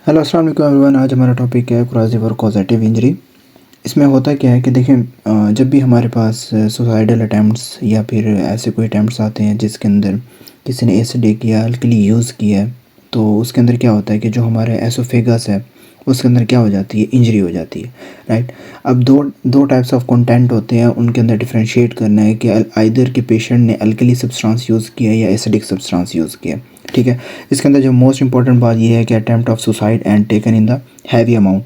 Hello अस्सलाम वालेकुम everyone. आज हमारा टॉपिक है क्रॉस और कॉजेटिव इंजरी। इसमें होता क्या है कि देखें, जब भी हमारे पास सुसाइडल अटैम्प्ट्स या फिर ऐसे कोई अटैम्प्ट्स आते हैं जिसके अंदर किसी ने एसिडिक या अल्कली यूज़ किया है, तो उसके अंदर क्या होता है कि जो हमारे एसोफेगस है उसके अंदर क्या हो जाती है, इंजरी हो जाती है। राइट। अब दो दो टाइप्स ऑफ कंटेंट होते हैं, उनके अंदर डिफरेंशिएट करना है कि आइदर के पेशेंट ने अल्कली सब्सटेंस यूज़ किया या एसिडिक सब्सटेंस यूज़ किया। ठीक है। इसके अंदर जो मोस्ट इंपॉर्टेंट बात यह है कि attempt of suicide and taken in the heavy amount.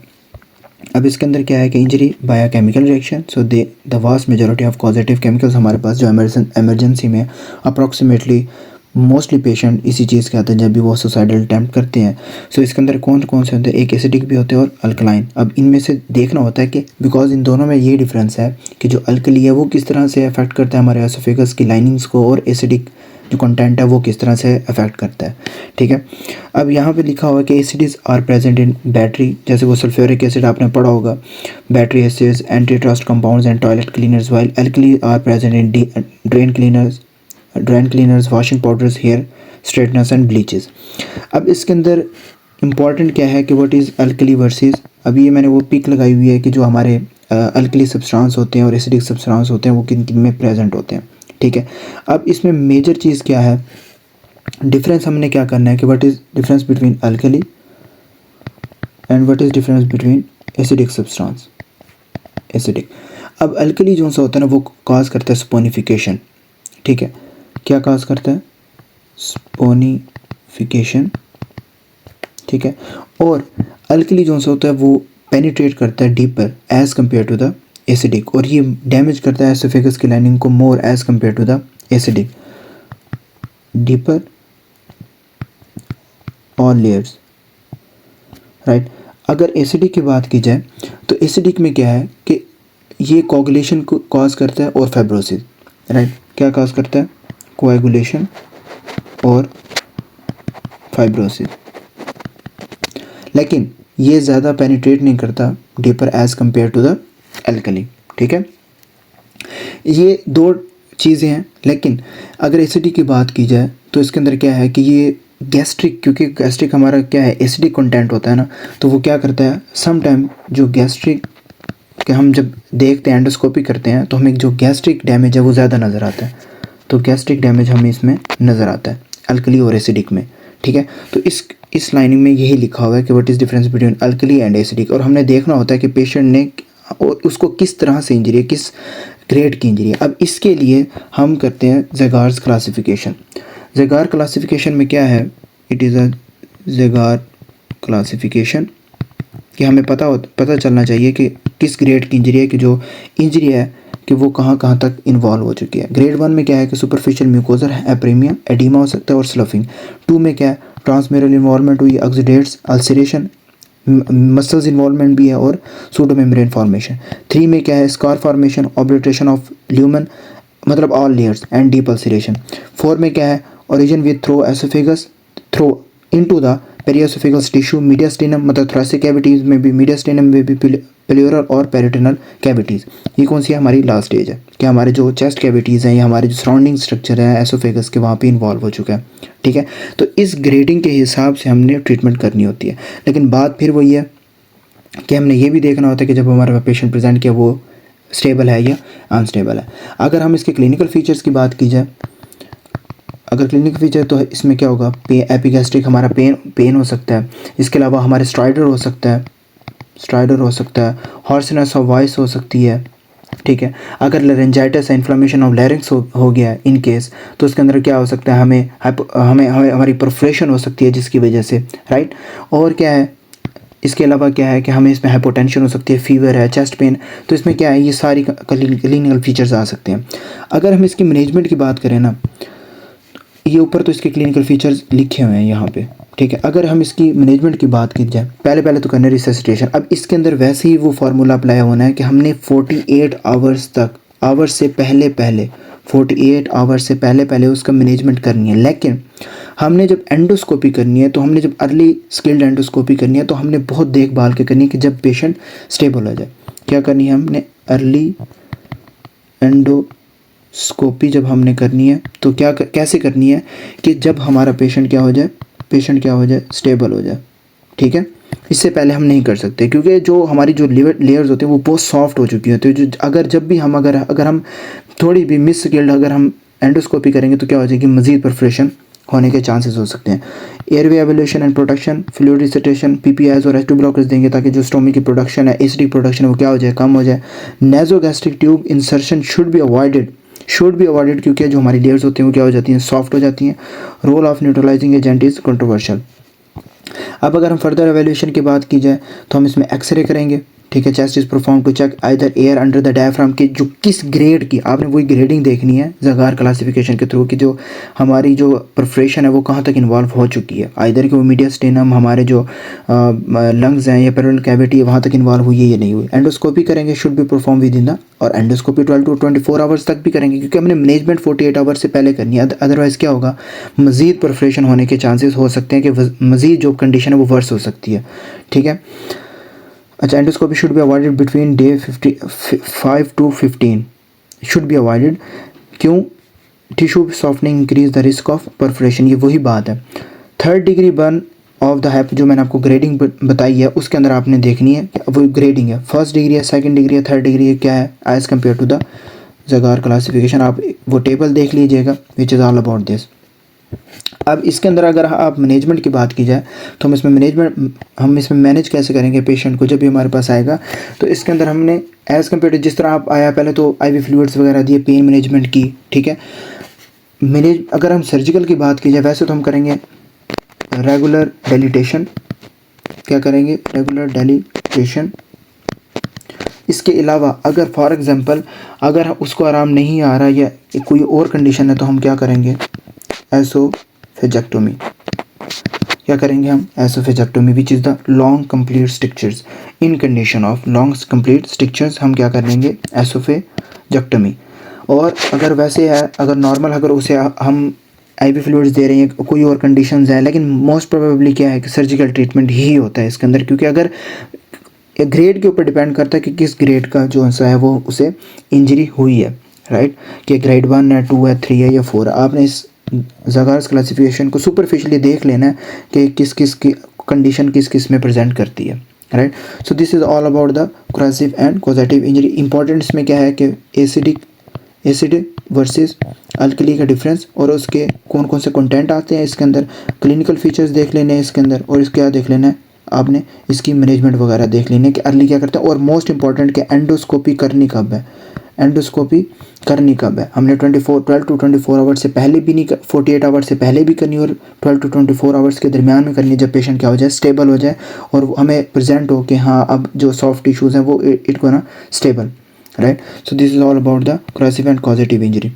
अब इसके अंदर क्या है कि injury by chemical reaction. So the vast majority of positive chemicals हमारे पास जो एमरजेंसी में अप्रॉक्सीमेटली मोस्टली पेशेंट इसी चीज़ के आते हैं जब भी वो सुसाइडल अटैम्प्ट करते हैं। सो इसके अंदर कौन कौन से होते हैं, एक एसिडिक भी होते हैं और अल्कलाइन। अब इनमें से देखना होता है कि बिकॉज इन दोनों में ये डिफरेंस है कि जो अल्कली है वो किस तरह से अफेक्ट करता है हमारे एसोफेगस की लाइनिंग्स को, और एसिडिक जो कंटेंट है वो किस तरह से अफेक्ट करता है। ठीक है। अब यहाँ पे लिखा हुआ है कि acids are present in battery, जैसे वो सल्फ्यूरिक एसिड आपने पढ़ा होगा, battery acids, antirust compounds and toilet cleaners, while alkali are present in drain cleaners, washing powders, hair straighteners and bleaches. अब इसके अंदर इम्पॉर्टेंट क्या है कि व्हाट इज़ अल्कली वर्सेस, अभी ये मैंने वो पिक लगाई हुई है कि जो हमारे अल्कली सब्सटेंस होते हैं और एसिडिक सब्सटेंस होते हैं वो किन किन में प्रेजेंट होते हैं। ठीक है। अब इसमें मेजर चीज़ क्या है, डिफरेंस हमने क्या करना है कि what is difference between alkali and what is difference between acidic substance. Acidic, अब अल्कली जो सा होता है ना वो कॉज करता है स्पोनिफिकेशन। ठीक है। क्या कॉज करता है, स्पोनिफिकेशन। ठीक है। और अल्कली जो सा होता है वो पेनिट्रेट करता है deeper as compare to the acidic, और ये डैमेज करता है एसोफेगस की लाइनिंग को more as compare to the acidic, deeper all layers. Right. अगर एसिडिक की बात की जाए तो एसिडिक में क्या है कि ये कोगुलेशन को कॉज करता है और फाइब्रोसिस। राइट। क्या कॉज करता है, कोएगुलेशन और फाइब्रोसिस, लेकिन ये ज़्यादा पेनिट्रेट नहीं करता deeper as compare to the alkali. ठीक है। ये दो चीज़ें हैं, लेकिन अगर एसिडिक की बात की जाए तो इसके अंदर क्या है कि ये गैस्ट्रिक, क्योंकि गैस्ट्रिक हमारा क्या है एसिडिक कंटेंट होता है ना, तो वो क्या करता है सम टाइम जो गैस्ट्रिक के हम जब देखते हैं एंडोस्कोपी करते हैं तो हमें जो गैस्ट्रिक डैमेज है वो ज़्यादा नज़र आता है, तो गैस्ट्रिक डैमेज हमें इसमें नज़र आता है अल्कली और एसिडिक में। ठीक है। तो इस लाइनिंग में यही लिखा हुआ है कि what is difference between alkali and acidic, और हमने देखना होता है कि पेशेंट ने उसको किस तरह से इंजरी है, किस ग्रेड की इंजरी है। अब इसके लिए हम करते हैं ज़ेगार्स क्लासिफिकेशन। ज़ेगार क्लासिफिकेशन में क्या है, इट इज़ अ ज़ेगार क्लासिफिकेशन कि हमें पता चलना चाहिए कि किस ग्रेड की इंजरी है, कि जो इंजरी है कि वो कहाँ कहाँ तक इन्वॉल्व हो चुकी है। ग्रेड 1 में क्या है कि सुपरफिशियल म्यूकोजल एप्रेमिया, एडिमा हो सकता है और स्लफिंग। 2 में क्या है, ट्रांसमेरल इन्वॉल्वमेंट हुई, ऑक्सीडेट्स, अल्सरेशन, मसल्स इन्वॉल्वमेंट भी है और सूडोमेम्ब्रेन फॉर्मेशन। 3 में क्या है, scar formation, obliteration of lumen मतलब all layers and deep ulceration. 4 में क्या है, origin with through oesophagus through into the perioesophageal tissue, mediastinum मतलब थोरेसिक कैविटीज़ में भी, मीडियास्टिनम में भी, प्लेउरल और पेरिटोनल कैविटीज़। ये कौन सी हमारी लास्ट स्टेज है कि हमारे जो चेस्ट कैविटीज़ हैं या हमारे जो सराउंडिंग स्ट्रक्चर है एसोफेगस के वहाँ पे इन्वॉल्व हो चुका है। ठीक है। तो इस ग्रेडिंग के हिसाब से हमने ट्रीटमेंट करनी होती है, लेकिन बात फिर वही है कि हमने ये भी देखना होता है कि जब हमारा पेशेंट प्रेजेंट किया वो स्टेबल है या अनस्टेबल है। अगर हम इसके क्लिनिकल फीचर्स की बात की जाए, अगर क्लिनिकल फीचर तो इसमें क्या होगा, एपिगैस्ट्रिक हमारा पेन हो सकता है, इसके अलावा हमारे स्ट्राइडर हो सकता है, हॉर्सनेस ऑफ वॉइस हो सकती है। ठीक है। अगर लेरेंजाइटिस इन्फ्लेमेशन ऑफ लैरिंक्स हो गया है इन केस, तो उसके अंदर क्या हो सकता है, हमें हमारी परफोरेशन हो सकती है जिसकी वजह से। राइट। और क्या है, इसके अलावा क्या है कि हमें इसमें हाइपोटेंशन हो सकती है, फीवर है, चेस्ट पेन, तो इसमें क्या है ये सारी क्लिनिकल फीचर्स आ सकते हैं। अगर हम इसकी मैनेजमेंट की बात करें ना, ये ऊपर तो इसके क्लिनिकल फीचर्स लिखे हुए हैं यहाँ पे। ठीक है। अगर हम इसकी मैनेजमेंट की बात की जाए, पहले तो करना रिससिटेशन। अब इसके अंदर वैसे ही वो फार्मूला अप्लाई होना है कि हमने 48 आवर्स तक, आवर्स से पहले 48 आवर्स से पहले उसका मैनेजमेंट करनी है। लेकिन हमने जब एंडोस्कोपी करनी है, तो हमने जब अर्ली स्किल्ड एंडोस्कोपी करनी है तो हमने बहुत देखभाल के करनी है कि जब पेशेंट स्टेबल हो जाए। क्या करनी है हमने, अर्ली एंडोस्कोपी जब हमने करनी है तो कैसे करनी है कि जब हमारा पेशेंट क्या हो जाए, स्टेबल हो जाए। ठीक है। इससे पहले हम नहीं कर सकते, क्योंकि जो हमारी जो लेयर्स होते हैं वो बहुत सॉफ्ट हो चुकी होती है। जो अगर जब भी हम अगर हम थोड़ी भी मिस स्किल्ड अगर हम एंडोस्कोपी करेंगे तो क्या हो जाएगी, मज़ीद परफोरेशन होने के चांसेस हो सकते हैं। Airway evolution and protection, fluid resuscitation, PPIs और H2 ब्लॉकर्स देंगे ताकि जो स्टोमी की प्रोडक्शन है, एसिडिक प्रोडक्शन है, वो क्या हो जाए, कम हो जाए। Nasogastric tube insertion should be avoided क्योंकि जो हमारी लेयर्स होती हैं वो क्या हो जाती हैं, सॉफ्ट हो जाती हैं। Role of neutralising agent is controversial. अब अगर हम फर्दर एवेल्यूशन की बात की जाए तो हम इसमें एक्सरे करेंगे, ठीक है। Chest is perform to check either air under the diaphragm की जो किस ग्रेड की, आपने वही ग्रेडिंग देखनी है ज़गार क्लासिफिकेशन के थ्रू कि जो हमारी जो परफोरेशन है वो कहाँ तक इन्वॉल्व हो चुकी है, आइदर कि वो मीडियास्टेनम हमारे जो लंग्स हैं या पेरोनल कैविटी है वहाँ तक इन्वॉल्व हुई है या नहीं हुई। एंडोस्कोपी करेंगे, should be perform with in the, और एंडोस्कोपी 12 to 24 आवर्स तक भी करेंगे क्योंकि हमने मैनेजमेंट 48 आवर्स से पहले करनी है। अदरवाइज़ क्या होगा, मज़ीद परफोरेशन होने के चांसेस हो सकते हैं कि मज़ीद जो कंडीशन है वो वर्स हो सकती है, ठीक है। अच्छा, endoscopy should be avoided between day 5 to 15 should be avoided. क्यों, tissue softening increase the risk of perforation, ये वही बात है। 3rd degree burn of the हैप जो मैंने आपको ग्रेडिंग बताई है उसके अंदर आपने देखनी है वो ग्रेडिंग है, 1st डिग्री है, 2nd डिग्री है, 3rd डिग्री है, क्या है as compare to the Zargar classification. आप वो टेबल देख लीजिएगा which is all about this. अब इसके अंदर अगर आप मैनेजमेंट की बात की जाए तो हम इसमें मैनेज कैसे करेंगे पेशेंट को जब भी हमारे पास आएगा। तो इसके अंदर हमने एज़ कम्पेयर टू जिस तरह आप आया पहले तो IV फ्लूइड्स वगैरह दिए, पेन मैनेजमेंट की, ठीक है। अगर हम सर्जिकल की बात की जाए वैसे तो हम करेंगे रेगुलर डेलिटेशन, क्या करेंगे, रेगुलर डेलिटेशन। इसके अलावा अगर फॉर एग्ज़ाम्पल अगर उसको आराम नहीं आ रहा या कोई और कंडीशन है तो हम क्या करेंगे, एसोफेजेक्टोमी। क्या करेंगे हम, oesophagectomy which is the long complete strictures. In condition of long complete strictures हम क्या कर लेंगे, एसोफेजेक्टोमी। और अगर वैसे है, अगर नॉर्मल अगर उसे हम IV फ्लूइड्स दे रहे हैं, कोई और कंडीशंस है, लेकिन मोस्ट प्रोबेबली क्या है कि सर्जिकल ट्रीटमेंट ही होता है इसके अंदर, क्योंकि अगर ग्रेड के ऊपर डिपेंड करता है कि किस ग्रेड का जो सा है वो उसे इंजरी हुई है, राइट, कि ग्रेड 1 है, 2 है, 3 है या 4। आपने इस ज़गार्स क्लासिफिकेशन को सुपरफिशियली देख लेना है कि किस किस की कंडीशन किस किस में प्रेजेंट करती है, right. So this is all about the corrosive and caustic injury. Important इसमें क्या है कि एसिड वर्सेस अल्कली का डिफरेंस और उसके कौन कौन से कंटेंट आते हैं इसके अंदर, क्लिनिकल फीचर्स देख लेने हैं इसके अंदर, और इसके क्या देख लेना है आपने, इसकी मैनेजमेंट वगैरह देख लेने कि अर्ली क्या करते हैं। और मोस्ट इंपॉर्टेंट कि एंडोस्कोपी करनी कब है, एंडोस्कोपी करनी कब है। हमने 12 to 24 आवर्स से पहले भी नहीं, 48 आवर्स से पहले भी करनी और 12 to 24 आवर्स के दरमियान में करनी, जब पेशेंट क्या हो जाए, स्टेबल हो जाए और हमें प्रेजेंट हो कि हाँ अब जो सॉफ्ट टिश्यूज़ हैं वो it gonna stable, right. So this is all about the corrosive and caustic injury.